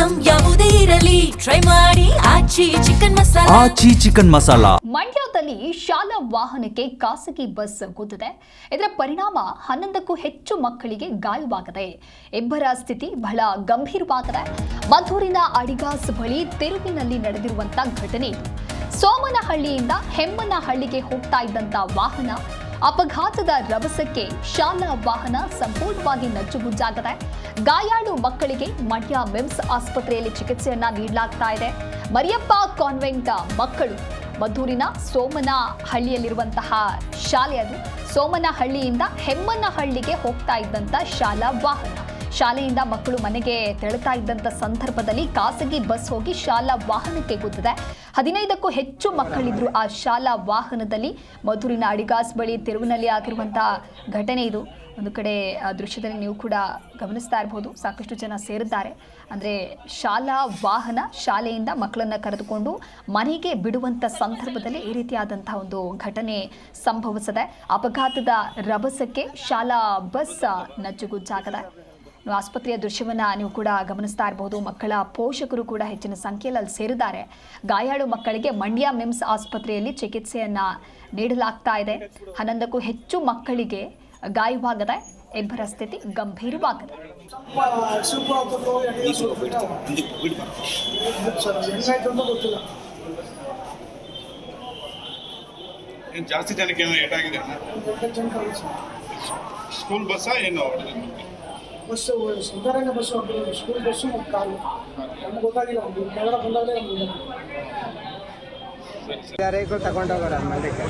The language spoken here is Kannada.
ಐಟಂ ಯಾವುದೇ ಇರಲಿ ಟ್ರೈ ಮಾಡಿ ಆಚಿ ಚಿಕನ್ ಮಸಾಲಾ. ಮಂಡ್ಯದಲ್ಲಿ ಶಾಲಾ ವಾಹನಕ್ಕೆ ಖಾಸಗಿ ಬಸ್ ಗುದ್ದಿದೆ. ಇದರ ಪರಿಣಾಮ 11ಕ್ಕೂ ಹೆಚ್ಚು ಮಕ್ಕಳಿಗೆ ಗಾಯವಾಗಿದೆ. ಇಬ್ಬರ ಸ್ಥಿತಿ ಬಹಳ ಗಂಭೀರವಾಗಿದೆ. ಮದ್ದೂರಿನ ಅಡಿಗಾಸ್ ಬಳಿ ತಿರುವಿನಲ್ಲಿ ನಡೆದಿರುವಂತಹ ಘಟನೆ ಇದು. ಸೋಮನಹಳ್ಳಿಯಿಂದ ಹೆಮ್ಮನಹಳ್ಳಿಗೆ ಹೋಗ್ತಾ ಇದ್ದಂತ ವಾಹನ ಅಪಘಾತದ ರಭಸಕ್ಕೆ ಶಾಲಾ ವಾಹನ ಸಂಪೂರ್ಣವಾಗಿ ನಜ್ಜುಗುಜ್ಜಾಗಿದೆ. ಗಾಯಾಳು ಮಕ್ಕಳಿಗೆ ಮಂಡ್ಯ ಮಿಮ್ಸ್ ಆಸ್ಪತ್ರೆಯಲ್ಲಿ ಚಿಕಿತ್ಸೆಯನ್ನ ನೀಡಲಾಗ್ತಾ ಇದೆ. ಮರಿಯಪ್ಪ ಕಾನ್ವೆಂಟ್ ಮಕ್ಕಳು ಮದ್ದೂರಿನ ಸೋಮನಹಳ್ಳಿಯಲ್ಲಿರುವಂತಹ ಶಾಲೆ ಅದು. ಸೋಮನಹಳ್ಳಿಯಿಂದ ಹೆಮ್ಮನಹಳ್ಳಿಗೆ ಹೋಗ್ತಾ ಇದ್ದಂತ ಶಾಲಾ ವಾಹನ. ಶಾಲೆಯಿಂದ ಮಕ್ಕಳು ಮನೆಗೆ ತೆರಳುತ್ತಾ ಇದ್ದಂಥ ಸಂದರ್ಭದಲ್ಲಿ ಖಾಸಗಿ ಬಸ್ ಹೋಗಿ ಶಾಲಾ ವಾಹನಕ್ಕೆ ಗುದ್ದಿದೆ. 15ಕ್ಕೂ ಹೆಚ್ಚು ಮಕ್ಕಳಿದ್ರು ಆ ಶಾಲಾ ವಾಹನದಲ್ಲಿ. ಮದ್ದೂರಿನ ಅಡಿಗಾಸ್ ಬಳಿ ತಿರುವಿನಲ್ಲಿ ಆಗಿರುವಂತಹ ಘಟನೆ ಇದು. ಒಂದು ಕಡೆ ದೃಶ್ಯದಲ್ಲಿ ನೀವು ಕೂಡ ಗಮನಿಸ್ತಾ ಇರಬಹುದು, ಸಾಕಷ್ಟು ಜನ ಸೇರಿದ್ದಾರೆ. ಅಂದರೆ ಶಾಲಾ ವಾಹನ ಶಾಲೆಯಿಂದ ಮಕ್ಕಳನ್ನು ಕರೆದುಕೊಂಡು ಮನೆಗೆ ಬಿಡುವಂಥ ಸಂದರ್ಭದಲ್ಲಿ ಈ ರೀತಿಯಾದಂತಹ ಒಂದು ಘಟನೆ ಸಂಭವಿಸಿದೆ. ಅಪಘಾತದ ರಭಸಕ್ಕೆ ಶಾಲಾ ಬಸ್ ನಜ್ಜುಗುಜ್ಜಾಗಿದೆ. ಆಸ್ಪತ್ರೆಯ ದೃಶ್ಯವನ್ನ ನೀವು ಕೂಡ ಗಮನಿಸ್ತಾ ಇರಬಹುದು. ಮಕ್ಕಳ ಪೋಷಕರು ಕೂಡ ಹೆಚ್ಚಿನ ಸಂಖ್ಯೆಯಲ್ಲಿ ಅಲ್ಲಿ ಸೇರಿದ್ದಾರೆ. ಗಾಯಾಳು ಮಕ್ಕಳಿಗೆ ಮಂಡ್ಯ ಮಿಮ್ಸ್ ಆಸ್ಪತ್ರೆಯಲ್ಲಿ ಚಿಕಿತ್ಸೆಯನ್ನ ನೀಡಲಾಗ್ತಾ ಇದೆ. 11ಕ್ಕೂ ಹೆಚ್ಚು ಮಕ್ಕಳಿಗೆ ಗಾಯವಾಗಿದೆ. ಇಬ್ಬರ ಸ್ಥಿತಿ ಗಂಭೀರವಾಗಿದೆ. ಜಾಸ್ತಿ ಜನಕ್ಕೆ ಏಟಾಗಿದೆ. ಸ್ಕೂಲ್ ಬಸ್ಸಾ ಏನು? ಬಸ್ಸು ಸಾಧಾರಣ ಬಸ್ಸು, ಸ್ಕೂಲ್ ಬಸ್ಸು ಮತ್ತು ಕಾರು. ನಮ್ಗೆ ಗೊತ್ತಾಗಿಲ್ಲ, ಕೆಳಗಡೆ ಬಂದಾಗಲೇ ನಮ್ಗೆ ಯಾರೇಗೂ ತಗೊಂಡೋಗೋಣ ಮಂಡ್ಯಕ್ಕೆ.